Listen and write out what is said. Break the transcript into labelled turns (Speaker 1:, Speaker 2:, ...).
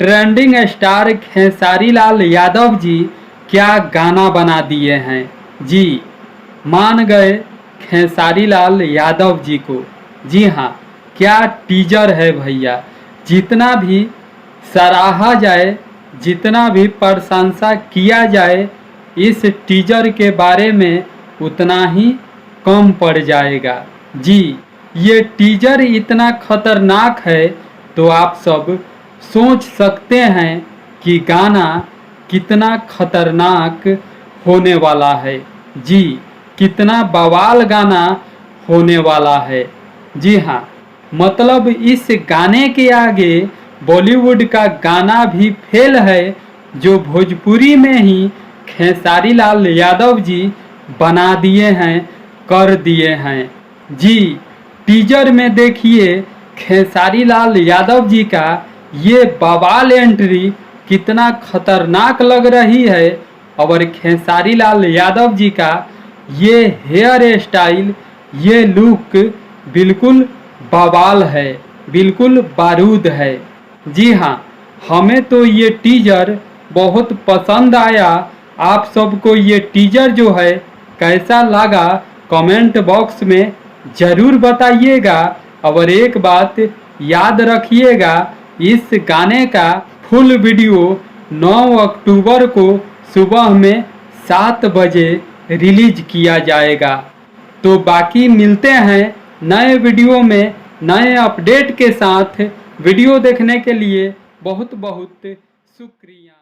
Speaker 1: Trending star Khesari Lal Yadav ji क्या गाना बना दिए हैं। जी मान गए खेसारी लाल यादव जी को। जी हाँ, क्या टीजर है भैया। जितना भी सराहा जाए, जितना भी प्रशंसा किया जाए इस टीजर के बारे में उतना ही कम पड़ जाएगा। जी ये टीजर इतना खतरनाक है तो आप सब सोच सकते हैं कि गाना कितना खतरनाक होने वाला है। जी कितना बवाल गाना होने वाला है। जी हाँ, मतलब इस गाने के आगे बॉलीवुड का गाना भी फेल है जो भोजपुरी में ही खेसारी लाल यादव जी बना दिए हैं, कर दिए हैं। जी टीजर में देखिए खेसारी लाल यादव जी का ये बवाल एंट्री कितना खतरनाक लग रही है और खेसारी लाल यादव जी का ये हेयर स्टाइल, ये लुक बिल्कुल बवाल है, बिल्कुल बारूद है। जी हाँ, हमें तो ये टीजर बहुत पसंद आया। आप सबको ये टीजर जो है कैसा लगा कमेंट बॉक्स में ज़रूर बताइएगा। और एक बात याद रखिएगा, इस गाने का फुल वीडियो 9 अक्टूबर को सुबह में 7 बजे रिलीज किया जाएगा। तो बाकी मिलते हैं नए वीडियो में नए अपडेट के साथ। वीडियो देखने के लिए बहुत बहुत शुक्रिया।